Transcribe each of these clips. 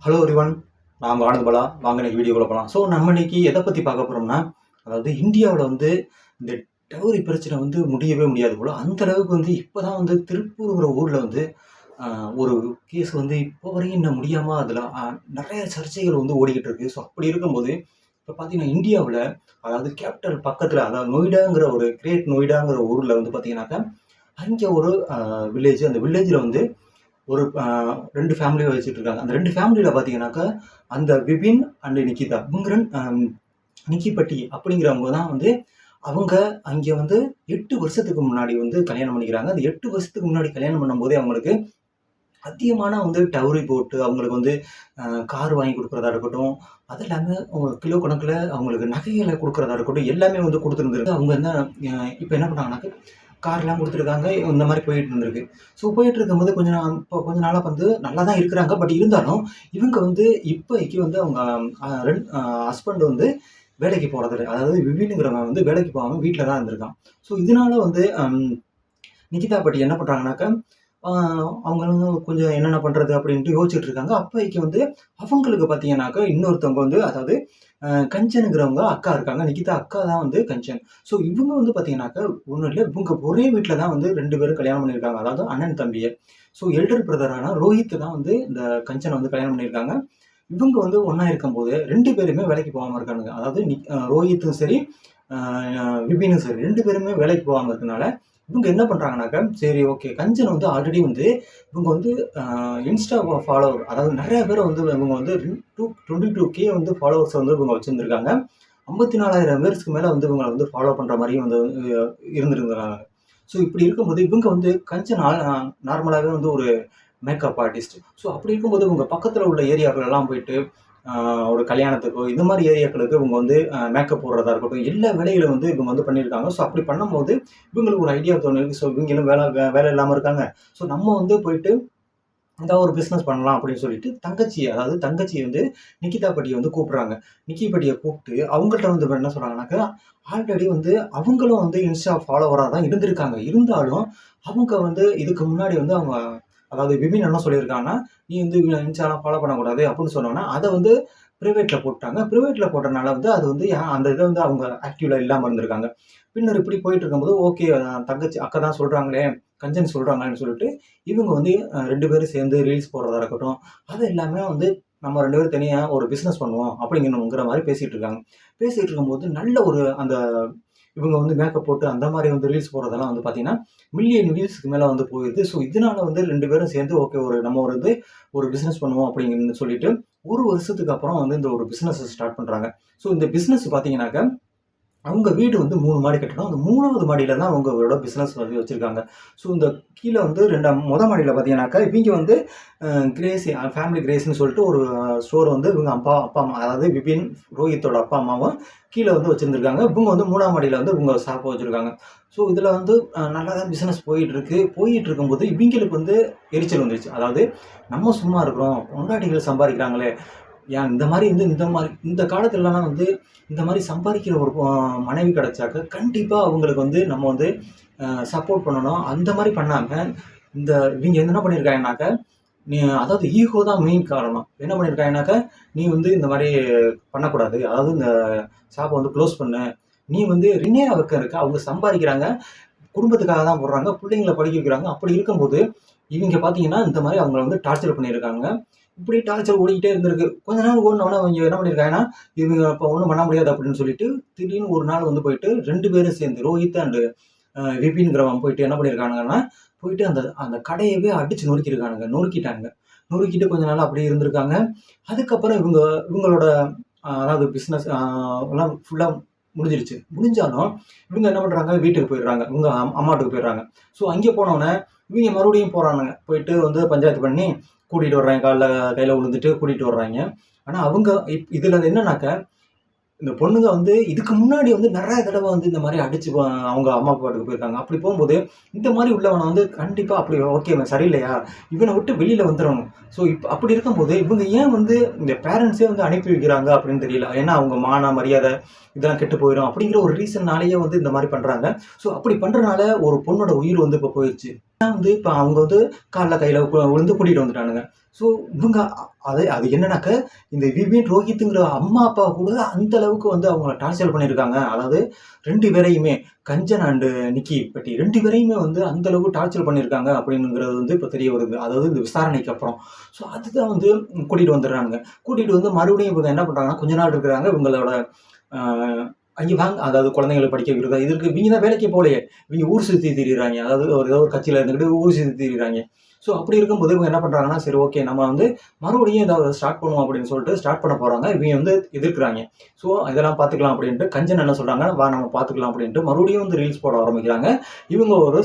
Hello everyone, நான் ஆனந்த் பாலா. வாங்க இன்னைக்கு வீடியோக்குள்ள போகலாம். ஸோ நம்ம இன்னைக்கு எதை பற்றி பார்க்க போகிறோம்னா, அதாவது இந்தியாவில் வந்து இந்த டவுரி பிரச்சனை வந்து முடியவே முடியாது போல். அந்த அளவுக்கு வந்து இப்போ தான் வந்து திருப்பூருங்கிற ஊரில் வந்து ஒரு கேஸ் வந்து இப்போ வரையும் இன்னும் முடியாமல் அதில் நிறைய சர்ச்சைகள் வந்து ஓடிக்கிட்டு இருக்கு. ஸோ அப்படி இருக்கும்போது இப்போ பார்த்தீங்கன்னா இந்தியாவில், அதாவது கேபிட்டல் பக்கத்தில், அதாவது நொய்டாங்கிற ஒரு கிரேட் நொய்டாங்கிற ஊரில் வந்து பார்த்தீங்கன்னாக்கா அங்கே ஒரு வில்லேஜ். அந்த வில்லேஜில் வந்து ஒரு 2 ஃபேமிலிய வச்சுட்டு இருக்காங்க. அந்த 2 ஃபேமிலியில பார்த்தீங்கன்னாக்கா, அந்த விபின் அண்ட் நிக்கிதா இவங்க நிக்கிபட்டி அப்படிங்கிறவங்க தான் வந்து அவங்க அங்கே வந்து 8 வருஷத்துக்கு முன்னாடி வந்து கல்யாணம் பண்ணிக்கிறாங்க. அந்த 8 வருஷத்துக்கு முன்னாடி கல்யாணம் பண்ணும்போதே அவங்களுக்கு அதிகமான வந்து டவுரி போட்டு அவங்களுக்கு வந்து கார் வாங்கி கொடுக்குறதா இருக்கட்டும், அது இல்லாம கிலோ கணக்குல அவங்களுக்கு நகைகள குடுக்குறதா இருக்கட்டும், எல்லாமே வந்து குடுத்துருந்திருக்கு. அவங்க என்ன இப்ப என்ன பண்ணாங்கன்னாக்க, கார்லாம் குடுத்துருக்காங்க. இந்த மாரி போயிட்டு இருந்திருக்கு. ஸோ போயிட்டு இருக்கும்போது இப்போ கொஞ்ச நாளா வந்து நல்லா தான் இருக்கிறாங்க. பட் இருந்தாலும் இவங்க வந்து இப்போதைக்கு வந்து அவங்க ஹஸ்பண்ட் வந்து வேலைக்கு போறதில்ல. அதாவது விபின்ங்கிறவன் வந்து வேலைக்கு போகாம வீட்ல தான் இருந்திருக்கான். ஸோ இதனால வந்து நிகிதா பட்டி என்ன பண்றாங்கன்னாக்க, ஆ அவங்களும் கொஞ்சம் என்னென்ன பண்றது அப்படின்ட்டு யோசிச்சுட்டு இருக்காங்க. அப்போதைக்கு வந்து அவங்களுக்கு பார்த்தீங்கன்னாக்க இன்னொருத்தவங்க வந்து, அதாவது கஞ்சனுங்கிறவங்க அக்கா இருக்காங்க. நிகிதா அக்கா தான் வந்து கஞ்சன். ஸோ இவங்க வந்து பார்த்தீங்கன்னாக்க ஒண்ணும் இல்ல. இவங்க ஒரே வீட்ல தான் வந்து 2 பேரும் கல்யாணம் பண்ணியிருக்காங்க. அதாவது அண்ணன், தம்பிய. ஸோ எல்டர் பிரதரான ரோஹித் தான் வந்து இந்த கஞ்சன வந்து கல்யாணம் பண்ணியிருக்காங்க. இவங்க வந்து ஒண்ணா இருக்கும்போது 2 பேருமே வேலைக்கு போகாம இருக்கானுங்க. அதாவது ரோஹித்தும் சரி, அ விபினும் சரி 2 பேருமே வேலைக்கு போகாம இருக்கனால, இவங்க என்ன பண்றாங்கன்னாக்க, சரி ஓகே, கஞ்சன் வந்து ஆல்ரெடி வந்து இவங்க வந்து இன்ஸ்டா ஃபாலோவர், அதாவது நெறைய பேர வந்து இவங்க வந்து 22K வந்து ஃபாலோவர்ஸ வந்து இவங்க வச்சிருந்திருக்காங்க. 54,000 பேருக்கு மேல வந்து இவங்கள வந்து ஃபாலோ பண்ற மாரியும் வந்து இருந்திருந்தாங்க. ஸோ இப்படி இருக்கும்போது இவங்க வந்து கஞ்சன் நார்மலாவே வந்து ஒரு மேக்கப் ஆர்டிஸ்ட். ஸோ அப்படி இருக்கும்போது இவங்க பக்கத்துல உள்ள ஏரியாக்கள் எல்லாம் போயிட்டு, ஆ ஒரு கல்யாணத்துக்கோ, இந்த மாரி ஏரியாக்களுக்கு இவங்க வந்து மேக்கப் போடுறதா இருக்கட்டும், எல்லா வேலைகளும் வந்து இவங்க வந்து பண்ணியிருக்காங்க. ஸோ அப்படி பண்ணும்போது இவங்களுக்கு ஒரு ஐடியா தோணிருக்கு. ஸோ இவங்களும் வேலை இல்லாம இருக்காங்க. ஸோ நம்ம வந்து போயிட்டு ஏதாவது ஒரு பிசினஸ் பண்ணலாம் அப்படின்னு சொல்லிட்டு அதாவது தங்கச்சி வந்து நிக்கிதா பட்டிய வந்து கூப்பிடுறாங்க. நிக்கி பட்டிய கூப்பிட்டு அவங்கள்ட்ட வந்து இப்ப என்ன சொல்றாங்கன்னாக்கா, ஆல்ரெடி வந்து அவங்களும் வந்து இன்ஸ்டா ஃபாலோவரா தான் இருந்திருக்காங்க. இருந்தாலும் அவங்க வந்து இதுக்கு முன்னாடி வந்து அவங்க, அதாவது விபின் என்ன சொல்லியிருக்காங்கன்னா, "நீ வந்து இன்ஸ்டாலாம் ஃபாலோ பண்ணக்கூடாது" அப்படின்னு சொன்னோனே, அத வந்து பிரைவேட்ல போட்டாங்க. பிரைவேட்ல போட்டனால வந்து அது வந்து அந்த இத வந்து அவங்க ஆக்டிவ்ல இல்லாம இருந்திருக்காங்க. பின்னர் இப்படி போயிட்டு இருக்கும்போது, ஓகே, தங்கச்சி அக்கா தான் சொல்றாங்களே, கஞ்சன் சொல்றாங்களேன்னு சொல்லிட்டு இவங்க வந்து 2 பேரும் சேர்ந்து ரீல்ஸ் போடுறதா இருக்கட்டும், அது எல்லாமே வந்து நம்ம 2 பேரும் தனியா ஒரு பிசினஸ் பண்ணுவோம் அப்படிங்கணுங்கிற மாரி பேசிட்டு இருக்காங்க. பேசிட்டு இருக்கும்போது நல்ல ஒரு அந்த இவங்க வந்து மேக்கப் போட்டு அந்த மாரி வந்து ரீல்ஸ் போடுறதெல்லாம் வந்து பார்த்தீங்கன்னா, மில்லியன் வியூஸ்க்கு மேல வந்து போயிருது. ஸோ இதனால வந்து 2 பேரும் சேர்ந்து ஓகே, நம்ம ஒரு வந்து ஒரு பிசினஸ் பண்ணுவோம் அப்படின்னு சொல்லிட்டு, 1 வருஷத்துக்கு அப்புறம் வந்து இந்த ஒரு பிசினஸ ஸ்டார்ட் பண்றாங்க. ஸோ இந்த பிசினஸ் பார்த்தீங்கன்னாக்க, அவங்க வீடு வந்து 3 மாடி கட்டடம். அந்த 3வது மாடியில தான் அவங்களோட பிசினஸ் வந்து வச்சிருக்காங்க. ஸோ இந்த கீழ வந்து மாடியில பார்த்தீங்கன்னாக்கா, இவங்க வந்து கிரேசி ஃபேமிலி கிரேஸ்ன்னு சொல்லிட்டு ஒரு ஸ்டோர் வந்து இவங்க அப்பா, அம்மா, அதாவது விபின், ரோஹித்தோட அப்பா, அம்மாவும் கீழ வந்து வச்சிருந்திருக்காங்க. இவங்க வந்து 3ஆம் மாடியில வந்து இவங்க ஷாப் வச்சிருக்காங்க. ஸோ இதுல வந்து நல்லா தான் பிசினஸ் போயிட்டு இருக்கு. போயிட்டு இருக்கும்போது இவங்களுக்கு வந்து எரிச்சல் வந்துருச்சு. அதாவது நம்ம சும்மா இருக்கிறோம், பொண்டாட்டிகள் சம்பாதிக்கிறாங்களே, ஏன் இந்த காலத்துலலாம் வந்து இந்த மாரி சம்பாதிக்கிற ஒரு மனைவி கிடைச்சாக்க, கண்டிப்பா அவங்களுக்கு வந்து நம்ம வந்து சப்போர்ட் பண்ணணும். அந்த மாரி பண்ணாம, இவங்க என்ன பண்ணியிருக்காங்கனாக்க, அதாவது ஈகோ தான் மெயின் காரணம். என்ன பண்ணியிருக்காங்கனாக்க, "நீ வந்து இந்த மாரி பண்ணக்கூடாது. அதாவது இந்த ஷாப்ப வந்து குளோஸ் பண்ணு. நீ வந்து ரினேயா இருக்க. அவங்க சம்பாதிக்கிறாங்க. குடும்பத்துக்காக தான் போடுறாங்க. பிள்ளைங்கள படிக்க வைக்கிறாங்க." அப்படி இருக்கும்போது, இவங்க பார்த்தீங்கன்னா, இந்த மாரி அவங்கள வந்து டார்ச்சர் பண்ணியிருக்காங்க. இப்படி டார்ச்சர் ஓடிக்கிட்டே இருந்திருக்கு. கொஞ்ச நாள் ஓடுனோனே அவங்க என்ன பண்ணியிருக்காங்கன்னா, இவங்க அப்ப ஒண்ணும் பண்ண முடியாது அப்படின்னு சொல்லிட்டு, திடீர்னு ஒரு நாள் வந்து போயிட்டு 2 பேரும் சேர்ந்து ரோஹித் அண்ட் விபின்ங்கிறவன் போயிட்டு என்ன பண்ணியிருக்கானுங்கன்னா, போயிட்டு அந்த அந்த கடையவே அடிச்சு நொறுக்கியிருக்கானுங்க. நொறுக்கிட்டாங்க. நொறுக்கிட்டு கொஞ்ச நாள் அப்படியே இருந்திருக்காங்க. அதுக்கப்புறம் இவங்களோட அதாவது பிசினஸ் எல்லாம் ஃபுல்லா முடிஞ்சிருச்சு. முடிஞ்சாலும் இவங்க என்ன பண்றாங்க, வீட்டுக்கு போயிடுறாங்க. இவங்க அம்மா வீட்டுக்கு போயிடுறாங்க. ஸோ அங்கே போனோனே, இவங்க மறுபடியும் போறானுங்க. போயிட்டு வந்து பஞ்சாயத்து பண்ணி கூட்டிட்டு வர்றாங்க. கையில விழுந்துட்டு கூட்டிட்டு வர்றாய்ங்க. ஆனா அவங்க இதுல என்னன்னாக்க, இந்த பொண்ணுங்க வந்து இதுக்கு முன்னாடி வந்து நெறைய தடவ வந்து இந்த மாரி அடிச்சு அவங்க அம்மா, அப்பா வீட்டுக்கு போயிருக்காங்க. அப்படி போம்போது, இந்த மாரி உள்ளவன வந்து கண்டிப்பா அப்படி ஓகே, இவன் சரியில்லையா? இவன விட்டு வெளியில வந்துரணும். ஸோ அப்படி இருக்கும்போது, இவங்க ஏன் வந்து இந்த பேரண்ட்ஸே வந்து அனுப்பி வைக்கிறாங்க அப்படின்னு தெரியல. ஏன்னா அவங்க மான, மரியாதை இதெல்லாம் கெட்டு போயிரும் அப்படிங்கிற ஒரு ரீசன்னாலேயே வந்து இந்த மாரி பண்றாங்க. ஸோ அப்படி பண்றனால ஒரு பொண்ணோட உயிர் வந்து இப்ப போயிருச்சு. வந்து இப்போ அவங்க வந்து கால்ல கையில் விழுந்து கூட்டிகிட்டு வந்துட்டானுங்க. ஸோ இவங்க அது என்னன்னாக்க இந்த விபின் ரோஹித்துங்கிற அம்மா அப்பா கூட அந்த அளவுக்கு வந்து அவங்கள டார்ச்சர் பண்ணியிருக்காங்க. அதாவது 2 பேரையுமே கஞ்சன் அண்டு நிக்கி பட்டி 2 பேரையுமே வந்து அந்த அளவுக்கு டார்ச்சர் பண்ணியிருக்காங்க அப்படிங்கிறது வந்து இப்போ தெரிய வருது. அதாவது இந்த விசாரணைக்கு அப்புறம். ஸோ அதுதான் வந்து கூட்டிகிட்டு வந்துடுறானுங்க. கூட்டிகிட்டு வந்து மறுபடியும் இவங்க என்ன பண்ணுறாங்கன்னா கொஞ்ச நாள் இருக்கிறாங்க. இவங்களோட அங்கே வாங்க அதாவது குழந்தைங்களை படிக்க வைக்கிறது இதற்கு இவங்க தான் வேலைக்கு போகலையே. இவங்க ஊர் சுற்றி திரியிறாங்க. அதாவது ஏதோ ஒரு கட்சியில் இருந்துக்கிட்டு ஊர் சுற்றி திரியிறாங்க. ஸோ அப்படி இருக்கும்போது இவங்க என்ன பண்ணுறாங்கன்னா சரி ஓகே நம்ம வந்து மறுபடியும் ஏதாவது ஸ்டார்ட் பண்ணுவோம் அப்படின்னு சொல்லிட்டு ஸ்டார்ட் பண்ண போகிறாங்க. இவங்க வந்து எதிர்க்கிறாங்க. ஸோ இதெல்லாம் பார்த்துக்கலாம் அப்படின்ட்டு கஞ்சன் என்ன சொல்கிறாங்க வா நம்ம பார்த்துக்கலாம் அப்படின்ட்டு மறுபடியும் வந்து ரீல்ஸ் போட ஆரம்பிக்கிறாங்க. இவங்க ஒரு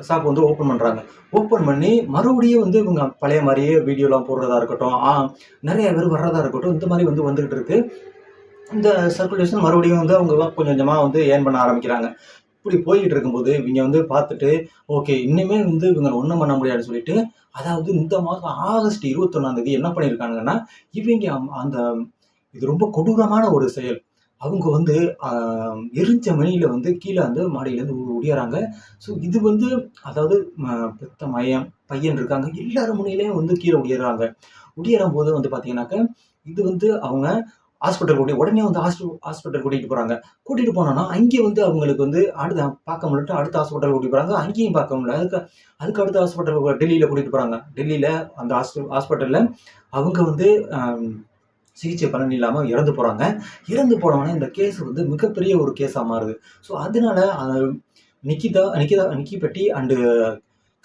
ஷாப் வந்து ஓப்பன் பண்ணுறாங்க. ஓப்பன் பண்ணி மறுபடியும் வந்து இவங்க பழைய மாதிரியே வீடியோலாம் போடுறதா இருக்கட்டும் நிறைய பேர் வர்றதா இருக்கட்டும் இந்த மாதிரி வந்து வந்துகிட்டு இருக்கு. இந்த சர்க்குலேஷன் மறுபடியும் வந்து அவங்க கொஞ்சம் கொஞ்சமாக வந்து ஏர்ன் பண்ண ஆரம்பிக்கிறாங்க. இப்படி போய்கிட்டு இருக்கும்போது இவங்க வந்து பார்த்துட்டு ஓகே இன்னுமே வந்து இவங்க ஒன்றும் பண்ண முடியாதுன்னு சொல்லிட்டு அதாவது இந்த மாதம் ஆகஸ்ட் 21 என்ன பண்ணியிருக்காங்கன்னா இவங்க அந்த இது ரொம்ப கொடூரமான ஒரு செயல். அவங்க வந்து எரிஞ்ச மணியில் வந்து கீழே வந்து மாடியிலேருந்து ஒடியாராங்க. ஸோ இது வந்து அதாவது பெத்த பையன் இருக்காங்க எல்லாரும் முன்னிலையும் வந்து கீழே ஒடியாராங்க. ஒடியாரும் போது வந்து பார்த்தீங்கன்னாக்க இது வந்து அவங்க ஹாஸ்பிட்டல் உடனே வந்து ஹாஸ்பிட்டல் கூட்டிகிட்டு போகிறாங்க. கூட்டிகிட்டு போனோன்னா அங்கே வந்து அவங்களுக்கு வந்து பார்க்க முடியல அடுத்த ஹாஸ்பிட்டல் கூட்டிகிட்டு போகிறாங்க. அங்கேயும் பார்க்க முடியல. அதுக்கு அடுத்த ஹாஸ்பிட்டல் டெல்லியில் கூட்டிகிட்டு போகிறாங்க. டெல்லியில் அந்த ஹாஸ்பிட்டலில் அவங்க வந்து சிகிச்சை பலன் இல்லாமல் இறந்து போகிறாங்க. இறந்து போனவொடனே இந்த கேஸ் வந்து மிகப்பெரிய ஒரு கேஸாக மாறுது. ஸோ அதனால நிக்கி பட்டி அண்டு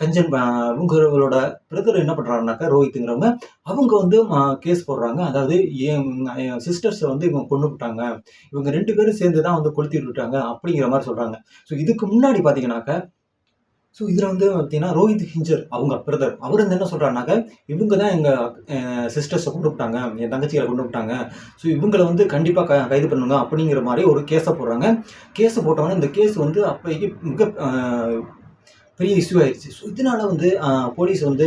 கஞ்சன் இவங்களோட பிரதர் என்ன பண்ணுறாங்கனாக்கா ரோஹித்துங்கிறவங்க அவங்க வந்து கேஸ் போடுறாங்க. அதாவது என் சிஸ்டர்ஸை வந்து இவங்க கொண்டு விட்டாங்க. இவங்க 2 பேரும் சேர்ந்து தான் வந்து கொளுத்தி விட்டுட்டாங்க அப்படிங்கிற மாதிரி சொல்கிறாங்க. ஸோ இதுக்கு முன்னாடி பார்த்தீங்கன்னாக்க ஸோ இதில் வந்து பார்த்தீங்கன்னா ரோஹித் ஹிஞ்சர் அவங்க பிரதர் அவர் வந்து என்ன சொல்கிறாருனாக்க இவங்க தான் எங்கள் சிஸ்டர்ஸை கொண்டு விட்டாங்க என் தங்கச்சிகளை கொண்டு விட்டாங்க. ஸோ இவங்களை வந்து கண்டிப்பாக கைது பண்ணுங்க அப்படிங்கிற மாதிரி ஒரு கேஸை போடுறாங்க. கேஸை போட்டவொடனே இந்த கேஸ் வந்து அப்போதைக்கு மிக பெரிய இஷ்யூ ஆயிடுச்சு. ஸோ இதனால வந்து போலீஸ் வந்து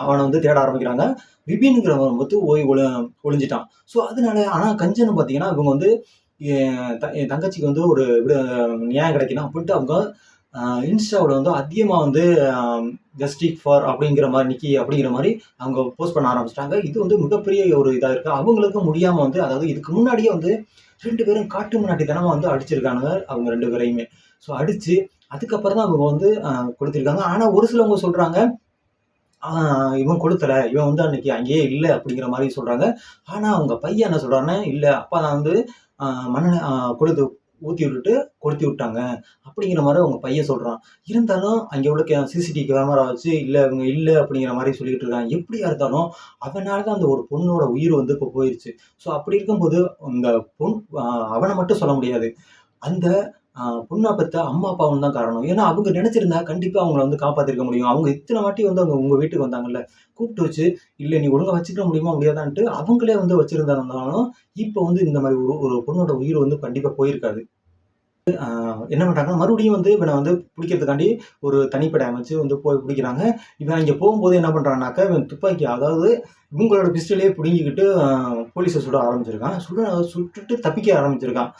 அவனை வந்து தேட ஆரம்பிக்கிறாங்க. விபின்ங்கிறவன் வந்து ஒளிஞ்சிட்டான். ஸோ அதனால ஆனால் கஞ்சன் பார்த்தீங்கன்னா இவங்க வந்து என் தங்கச்சிக்கு வந்து ஒரு நியாயம் கிடைக்கணும் அப்படின்ட்டு அவங்க இன்ஸ்டாவில் வந்து அதிகமாக வந்து ஜஸ்டிக் ஃபார் அப்படிங்கிற மாதிரி நிக்கி அப்படிங்கிற மாதிரி அவங்க போஸ்ட் பண்ண ஆரம்பிச்சிட்டாங்க. இது வந்து மிகப்பெரிய ஒரு இதாக இருக்குது. அவங்களுக்கும் முடியாமல் வந்து அதாவது இதுக்கு முன்னாடியே வந்து 2 பேரும் காட்டு முன்னாடி தினமாக வந்து அடிச்சிருக்கானுங்க அவங்க 2 பேரையுமே. ஸோ அடித்து அதுக்கப்புறம் தான் அவங்க வந்து கொடுத்துருக்காங்க. ஆனால் ஒரு சிலவங்க சொல்கிறாங்க இவன் கொடுத்தல இவன் வந்து அன்னைக்கு அங்கேயே இல்லை அப்படிங்கிற மாதிரி சொல்கிறாங்க. ஆனால் அவங்க பையன் என்ன சொல்கிறாருன்னா இல்லை அப்பா நான் வந்து மண்ணெண்ணை கொடுத்து ஊற்றி விட்டுட்டு கொளுத்தி விட்டாங்க அப்படிங்கிற மாதிரி அவங்க பையன் சொல்கிறான். இருந்தாலும் அங்கே உள்ள சிசிடிவி கேமரா வச்சு இல்லை இவங்க இல்லை அப்படிங்கிற மாதிரி சொல்லிட்டு இருக்காங்க. எப்படியா இருந்தாலும் அவனால தான் அந்த ஒரு பொண்ணோட உயிர் வந்து இப்போ போயிடுச்சு. ஸோ அப்படி இருக்கும்போது அந்த அவனை மட்டும் சொல்ல முடியாது. அந்த பொண்ணா பெத்த அம்மா அப்பாவும் தான் காரணம். ஏன்னா அவங்க நினைச்சிருந்தா கண்டிப்பா அவங்கள வந்து காப்பாத்திருக்க முடியும். அவங்க இத்தனை வாட்டி வந்து அவங்க உங்க வீட்டுக்கு வந்தாங்கல்ல, கூப்பிட்டு வச்சு இல்ல நீ ஒழுங்கா வச்சுக்க முடியுமா முடியாதான்ட்டு அவங்களே வந்து வச்சிருந்தாலும் இப்போ வந்து இந்த மாதிரி ஒரு பொண்ணோட உயிர் வந்து கண்டிப்பா போயிருக்காது. என்ன பண்றாங்கன்னா மறுபடியும் வந்து இவனை வந்து பிடிக்கிறதுக்காண்டி ஒரு தனிப்படை அமைச்சு வந்து போய் பிடிக்கிறாங்க. இவன் இங்கே போகும்போது என்ன பண்றான்னாக்கா இவன் துப்பாக்கி அதாவது இவங்களோட பிஸ்டலே பிடுங்கிக்கிட்டு போலீஸை சுட ஆரம்பிச்சிருக்கான். சுட்டுட்டு தப்பிக்க ஆரம்பிச்சிருக்கான்.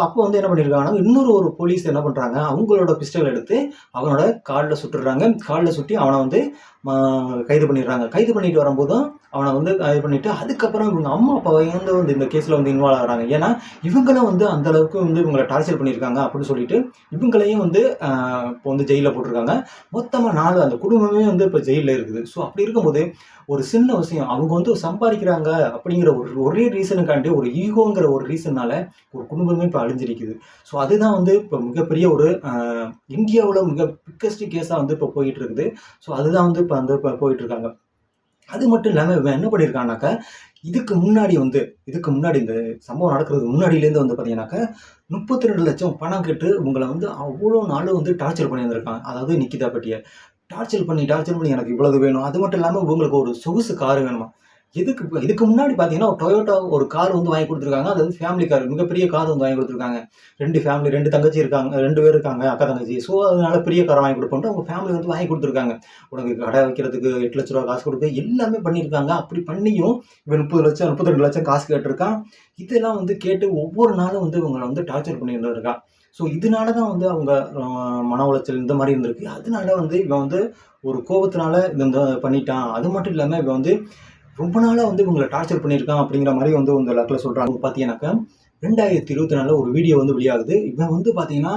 அப்போ வந்து என்ன பண்ணியிருக்காங்கன்னா இன்னொரு ஒரு போலீஸ் என்ன பண்ணுறாங்க அவங்களோட பிஸ்டல் எடுத்து அவனோட காலில் சுட்டுடுறாங்க. காலில் சுட்டி அவனை வந்து கைது பண்ணிடுறாங்க. கைது பண்ணிட்டு வரும்போதும் அவனை வந்து கைது பண்ணிட்டு அதுக்கப்புறம் இவங்க அம்மா அப்பாவை வந்து இந்த கேஸில் வந்து இன்வால்வ் ஆகிறாங்க. ஏன்னா இவங்களும் வந்து அந்த அளவுக்கு வந்து இவங்களை டார்ச்சர் பண்ணியிருக்காங்க அப்படின்னு சொல்லிட்டு இவங்களையும் வந்து இப்போ வந்து ஜெயிலில் போட்டிருக்காங்க. மொத்தமாக 4 அந்த குடும்பமே வந்து இப்போ ஜெயிலில் இருக்குது. ஸோ அப்படி இருக்கும்போது ஒரு சின்ன விஷயம் அவங்க வந்து சம்பாதிக்கிறாங்க அப்படிங்கிற ஒரே ரீசனுக்காண்டி ஒரு ஈகோங்கிற ஒரு ரீசன்னால ஒரு குடும்பமே இப்போ அழிஞ்சிருக்குது. ஸோ அதுதான் வந்து இப்போ மிகப்பெரிய ஒரு இந்தியாவில் மிக பிக்கஸ்ட் கேஸாக வந்து இப்போ போயிட்டு இருக்குது. ஸோ அதுதான் வந்து இப்போ போயிட்டு இருக்காங்க. அது மட்டும் இல்லாமல் இவன் என்ன பண்ணியிருக்கான்னாக்கா இதுக்கு முன்னாடி இந்த சம்பவம் நடக்கிறதுக்கு முன்னாடியிலேருந்து வந்து பார்த்தீங்கன்னாக்கா 32 லட்சம் பணம் கேட்டு உங்களை வந்து அவ்வளோ நாள் வந்து டார்ச்சர் பண்ணியிருந்திருக்காங்க. அதாவது நிக்கிதா பட்டியை டார்ச்சர் பண்ணி எனக்கு இவ்வளவு வேணும். அது மட்டும் இல்லாமல் உங்களுக்கு ஒரு சொகுசு கார் வேணுமா. இதுக்கு முன்னாடி பார்த்தீங்கன்னா ஒரு டொயோட்டா ஒரு கார் வந்து வாங்கி கொடுத்துருக்காங்க. அது வந்து ஃபேமிலி கார் மிகப்பெரிய கார் வந்து வாங்கி கொடுத்துருக்காங்க. 2 ஃபேமிலி 2 தங்கச்சி இருக்காங்க 2 பேர் இருக்காங்க அக்கா தங்கச்சி. ஸோ அதனால பெரிய காரை வாங்கி கொடுப்போம்ட்டு அவங்க ஃபேமிலி வந்து வாங்கி கொடுத்துருக்காங்க. உனக்கு கடை வைக்கிறதுக்கு 8 லட்ச ரூபா காசு கொடுத்து எல்லாமே பண்ணியிருக்காங்க. அப்படி பண்ணியும் இவன் 30 லட்சம் 32 லட்சம் காசு கேட்டிருக்கான். இதெல்லாம் வந்து கேட்டு ஒவ்வொரு நாளும் வந்து இவங்களை வந்து டார்ச்சர் பண்ணிட்டு இருக்கான். ஸோ இதனால தான் வந்து அவங்க மன உளைச்சல் இந்த மாதிரி இருந்திருக்கு. அதனால வந்து இவன் வந்து ஒரு கோபத்தினால இந்த பண்ணிட்டான். அது மட்டும் இல்லாமல் இவன் வந்து ரொம்ப நாளாக வந்து இவங்களை டார்ச்சர் பண்ணியிருக்கான் அப்படிங்கிற மாதிரி வந்து இந்த லக்கில் சொல்கிறாங்க. பார்த்தீங்கன்னாக்கா 2024 ஒரு வீடியோ வந்து வெளியாகுது. இவன் வந்து பார்த்தீங்கன்னா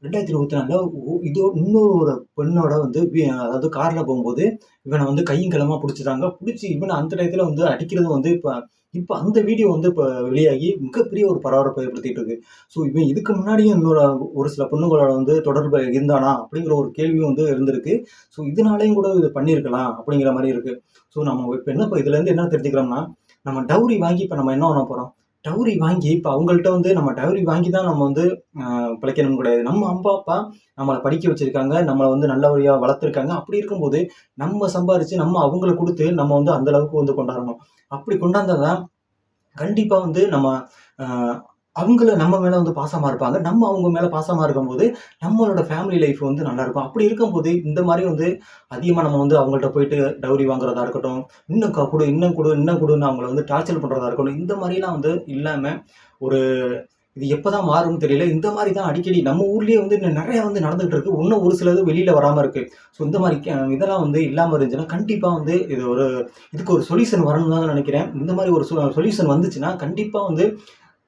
2024 இதோ இன்னொரு ஒரு பெண்ணோட வந்து அதாவது காரில் போகும்போது இவனை வந்து கையும் களமாக பிடிச்சிட்டாங்க. பிடிச்சி இவனை அந்த டயத்தில் வந்து அடிக்கிறது வந்து இப்போ அந்த வீடியோ வந்து இப்போ வெளியாகி மிகப்பெரிய ஒரு பரபரப்பை ஏற்படுத்திட்டு இருக்கு. ஸோ இவன் இதுக்கு முன்னாடியும் இன்னொரு ஒரு சில பொண்ணுங்களோட வந்து தொடர்பு இருந்தானா அப்படிங்கிற ஒரு கேள்வியும் வந்து இருந்திருக்கு. ஸோ இதனாலையும் கூட இது பண்ணியிருக்கலாம் அப்படிங்கிற மாதிரி இருக்கு. ஸோ நம்ம இப்போ என்ன இப்போ இதுலேருந்து என்ன தெரிஞ்சுக்கிறோம்னா, நம்ம டவுரி வாங்கி இப்போ நம்ம என்ன பண்ண போகிறோம்? டவுரி வாங்கி இப்போ அவங்கள்ட்ட வந்து நம்ம டவுரி வாங்கி தான் நம்ம வந்து பிழைக்கணும்னு கிடையாது. நம்ம அம்மா அப்பா நம்மளை படிக்க வச்சிருக்காங்க, நம்மளை வந்து நல்லபடியாக வளர்த்துருக்காங்க. அப்படி இருக்கும்போது நம்ம சம்பாரிச்சு நம்ம அவங்கள கொடுத்து நம்ம வந்து அந்த அளவுக்கு வந்து கொண்டாடணும். அப்படி கொண்டாந்தா தான் கண்டிப்பா வந்து நம்ம அவங்கள நம்ம மேல வந்து பாசமா இருப்பாங்க. நம்ம அவங்க மேல பாசமா இருக்கும்போது, நம்மளோட ஃபேமிலி லைஃப் வந்து நல்லாயிருக்கும். அப்படி இருக்கும்போது, இந்த மாரி வந்து அதிகமா நம்ம வந்து அவங்கள்ட்ட போயிட்டு டவுரி வாங்குறதா இருக்கட்டும், இன்னும் குடு, இன்னும் குடு, இன்னும் குடுன்னு அவங்கள வந்து டார்ச்சர் பண்றதா இருக்கட்டும், இந்த மாரிலாம் வந்து இல்லாம, ஒரு இது எப்பதான் மாறும்னு தெரியல. இந்த மாரி தான் அடிக்கடி நம்ம ஊர்லயே வந்து இன்னும் நெறைய வந்து நடந்துகிட்டு இருக்கு. இன்னும் ஒரு சிலது வெளியில வராம இருக்கு. ஸோ இந்த மாரி இதெல்லாம் வந்து இல்லாம இருந்துச்சுன்னா, கண்டிப்பா வந்து இதுக்கு ஒரு சொல்யூஷன் வரணும்னு தான் நெனைக்கிறேன். இந்த மாரி ஒரு சொல்யூஷன் வந்துச்சுன்னா, கண்டிப்பா வந்து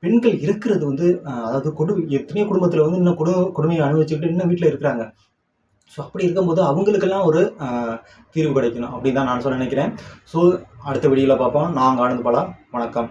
பெண்கள் இருக்கிறது வந்து அதாவது எத்தனையோ குடும்பத்தில வந்து இன்னும் கொடுமைய அனுபவிச்சுக்கிட்டு இன்னும் வீட்ல இருக்கிறாங்க. ஸோ அப்படி இருக்கும்போது அவங்களுக்கெல்லாம் ஒரு தீர்வு கிடைக்கணும் அப்படின்னு தான் நான் சொல்ல நினைக்கிறேன். ஸோ அடுத்த வீடியோல பார்ப்போம். நான் உங்க ஆனந்த் பாலா. வணக்கம்.